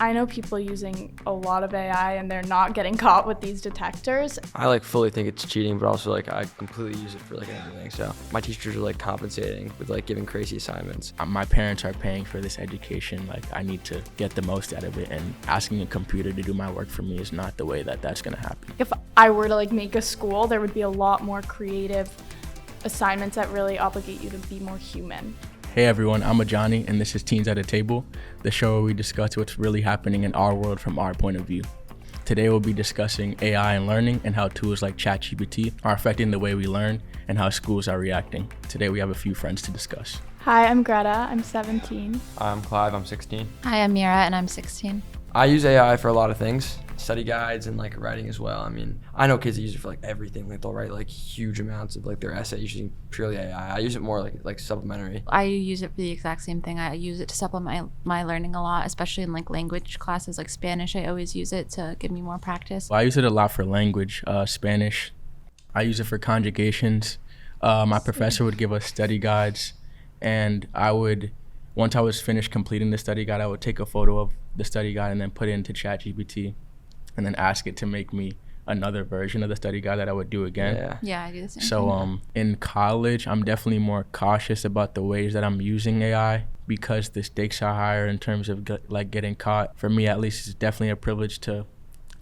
I know people using a lot of AI and they're not getting caught with these detectors. I fully think it's cheating, but also I completely use it for everything. So my teachers are compensating with giving crazy assignments. My parents are paying for this education. I need to get the most out of it, and asking a computer to do my work for me is not the way that that's gonna happen. If I were to make a school, there would be a lot more creative assignments that really obligate you to be more human. Hey everyone, I'm Ajani, and this is Teens at a Table, the show where we discuss what's really happening in our world from our point of view. Today we'll be discussing AI and learning and how tools like ChatGPT are affecting the way we learn and how schools are reacting. Today we have a few friends to discuss. Hi, I'm Greta, I'm 17. I'm Clive, I'm 16. Hi, I'm Meera, and I'm 16. I use AI for a lot of things, study guides and writing as well. I mean, I know kids that use it for everything. They'll write huge amounts of their essay using purely AI. I use it more like supplementary. I use it for the exact same thing. I use it to supplement my learning a lot, especially in language classes like Spanish. I always use it to give me more practice. Well, I use it a lot for language, Spanish. I use it for conjugations. My professor would give us study guides, and once I was finished completing the study guide, I would take a photo of the study guide and then put it into ChatGPT and then ask it to make me another version of the study guide that I would do again. Yeah, I do the same thing. In college, I'm definitely more cautious about the ways that I'm using AI because the stakes are higher in terms of getting caught. For me, at least, it's definitely a privilege to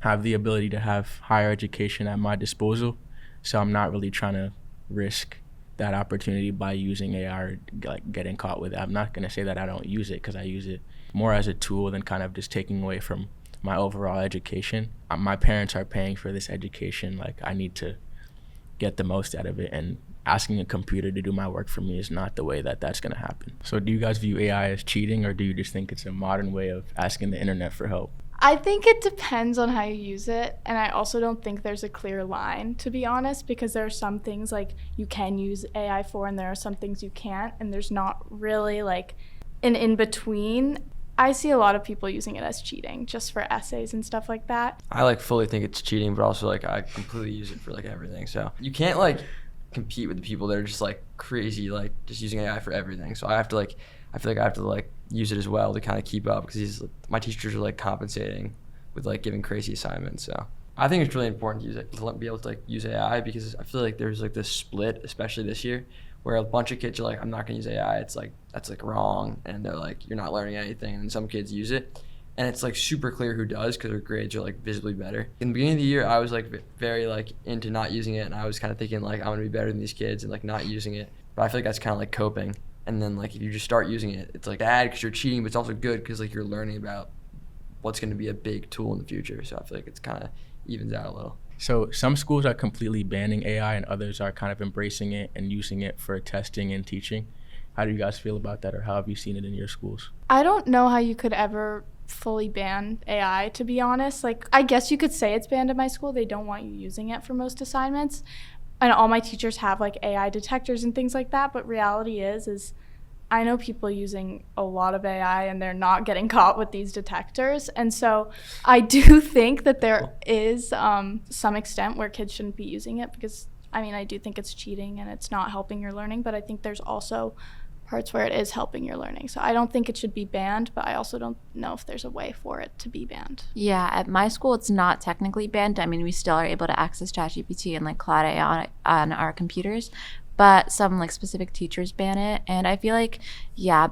have the ability to have higher education at my disposal. So I'm not really trying to risk that opportunity by using AI or getting caught with it. I'm not going to say that I don't use it, because I use it more as a tool than kind of just taking away from my overall education. My parents are paying for this education. I need to get the most out of it, and asking a computer to do my work for me is not the way that that's going to happen. So do you guys view AI as cheating, or do you just think it's a modern way of asking the internet for help? I think it depends on how you use it, and I also don't think there's a clear line, to be honest, because there are some things you can use AI for and there are some things you can't, and there's not really an in-between. I see a lot of people using it as cheating, just for essays and stuff like that. I fully think it's cheating, but also I completely use it for everything. So you can't compete with the people that are just crazy, just using AI for everything. So I have to I feel I have to use it as well to kind of keep up, because my teachers are compensating with giving crazy assignments. So I think it's really important to use it, to be able to use AI, because I feel there's this split, especially this year, where a bunch of kids are I'm not gonna use AI. It's that's wrong, and they're you're not learning anything. And some kids use it, and it's super clear who does, because their grades are visibly better. In the beginning of the year, I was very into not using it, and I was kind of thinking I'm gonna be better than these kids and not using it. But I feel that's kind of coping. And then if you just start using it, it's bad because you're cheating, but it's also good because you're learning about what's going to be a big tool in the future. So I feel it's kind of evens out a little. So some schools are completely banning AI and others are kind of embracing it and using it for testing and teaching. How do you guys feel about that, or how have you seen it in your schools? I don't know how you could ever fully ban AI, to be honest. I guess you could say it's banned at my school. They don't want you using it for most assignments. And all my teachers have AI detectors and things like that, but reality is I know people using a lot of AI and they're not getting caught with these detectors. And so I do think that there is some extent where kids shouldn't be using it, because I do think it's cheating and it's not helping your learning, but I think there's also parts where it is helping your learning. So I don't think it should be banned, but I also don't know if there's a way for it to be banned. Yeah, at my school, it's not technically banned. We still are able to access ChatGPT and Cloud AI on our computers, but some specific teachers ban it. And I feel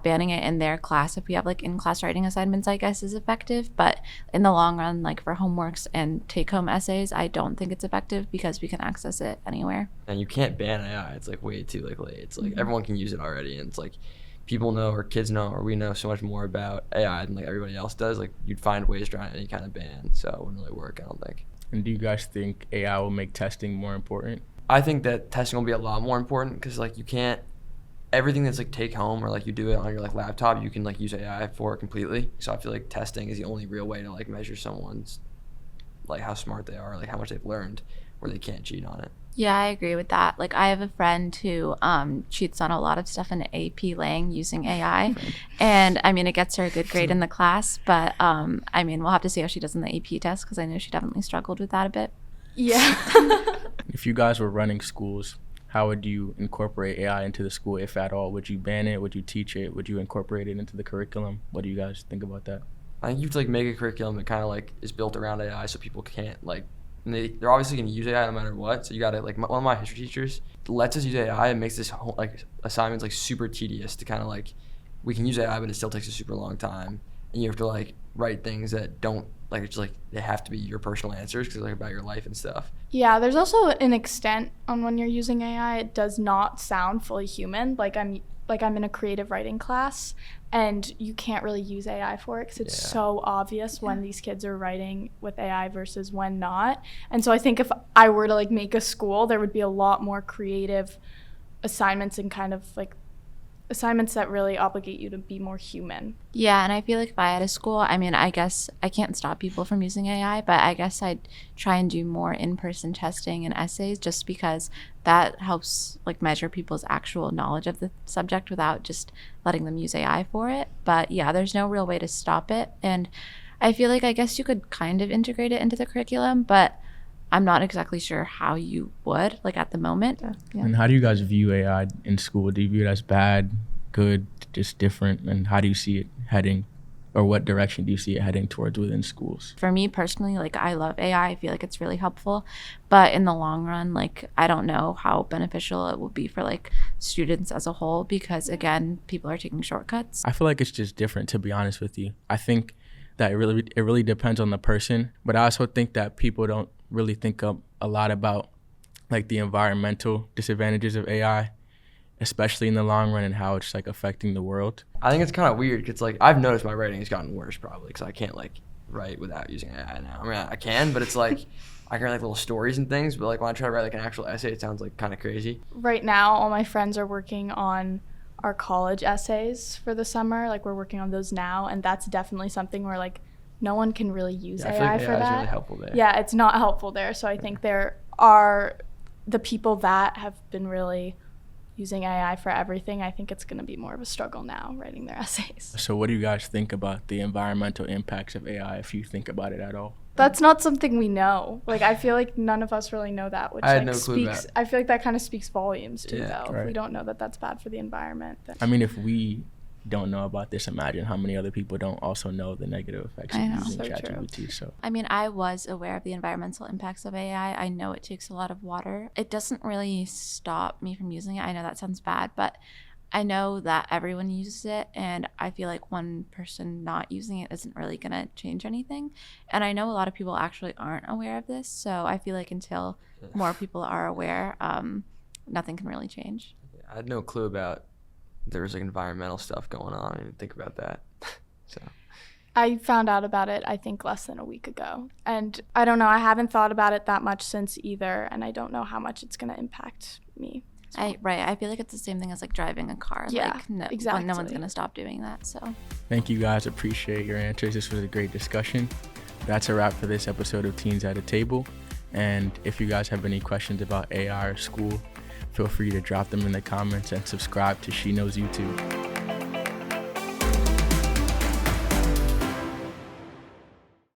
banning it in their class, if we have in-class writing assignments, I guess is effective. But in the long run, for homeworks and take-home essays, I don't think it's effective, because we can access it anywhere. And you can't ban AI. It's way too late. It's everyone can use it already, and it's people know, or kids know, or we know so much more about AI than everybody else does. You'd find ways around any kind of ban, so it wouldn't really work, I don't think. And do you guys think AI will make testing more important? I think that testing will be a lot more important, because you can't, everything that's take home, or you do it on your laptop, you can use AI for it completely. So I feel testing is the only real way to measure someone's how smart they are, how much they've learned, where they can't cheat on it. Yeah, I agree with that. I have a friend who cheats on a lot of stuff in AP Lang using AI. And it gets her a good grade in the class, but we'll have to see how she does in the AP test, because I know she definitely struggled with that a bit. Yeah. If you guys were running schools, how would you incorporate AI into the school, if at all? Would you ban it? Would you teach it? Would you incorporate it into the curriculum? What do you guys think about that? I think you have to like make a curriculum that kind of like is built around AI, so people can't like, and they're obviously going to use AI no matter what. So you got to like, one of my history teachers lets us use AI and makes this whole like assignments like super tedious to kind of like, we can use AI, but it still takes a super long time, and you have to like write things that don't like, it's like they have to be your personal answers because they're like about your life and stuff. Yeah, there's also an extent on when you're using AI, it does not sound fully human. Like I'm in a creative writing class, and you can't really use AI for it because it's so obvious when these kids are writing with AI versus when not. And so I think if I were to like make a school, there would be a lot more creative assignments and kind of like assignments that really obligate you to be more human. Yeah, and I feel like if I had a school, I mean, I guess I can't stop people from using AI, but I guess I'd try and do more in-person testing and essays just because that helps like measure people's actual knowledge of the subject without just letting them use AI for it. But yeah, there's no real way to stop it. And I feel like I guess you could kind of integrate it into the curriculum, but I'm not exactly sure how you would, like at the moment. Yeah. And how do you guys view AI in school? Do you view it as bad, good, just different? And how do you see it heading, or what direction do you see it heading towards within schools? For me personally, like I love AI. I feel like it's really helpful. But in the long run, like I don't know how beneficial it will be for like students as a whole because again, people are taking shortcuts. I feel like it's just different, to be honest with you. I think that it really depends on the person, but I also think that people don't really think a lot about like the environmental disadvantages of AI, especially in the long run, and how it's like affecting the world. I think it's kind of weird because like I've noticed my writing has gotten worse probably because I can't like write without using AI now. I mean, I can, but it's like I can write like little stories and things, but like when I try to write like an actual essay, it sounds like kind of crazy. Right now, all my friends are working on our college essays for the summer. Like we're working on those now, and that's definitely something where like no one can really use I feel like AI for AI is that. really helpful there. Yeah, it's not helpful there. So I think there are the people that have been really using AI for everything. I think it's going to be more of a struggle now writing their essays. So what do you guys think about the environmental impacts of AI, if you think about it at all? That's not something we know. Like I feel like none of us really know that, which I had like no clue speaks. about. I feel like that kind of speaks volumes too, Yeah, though. right. If we don't know that that's bad for the environment, then I mean, if we don't know about this, imagine how many other people don't also know the negative effects of I know. using So true. ChatGPT. So I mean, I was aware of the environmental impacts of AI. I know it takes a lot of water. It doesn't really stop me from using it. I know that sounds bad, but I know that everyone uses it, and I feel like one person not using it isn't really going to change anything. And I know a lot of people actually aren't aware of this, so I feel like until more people are aware, nothing can really change. I had no clue about there was like environmental stuff going on. I didn't think about that. So I found out about it, I think, less than a week ago. And I don't know, I haven't thought about it that much since either, and I don't know how much it's going to impact me. I feel like it's the same thing as like driving a car. Yeah, like, no exactly. one's going to stop doing that. So thank you guys. Appreciate your answers. This was a great discussion. That's a wrap for this episode of Teens at a Table. And if you guys have any questions about AI or school, feel free to drop them in the comments and subscribe to SheKnows YouTube.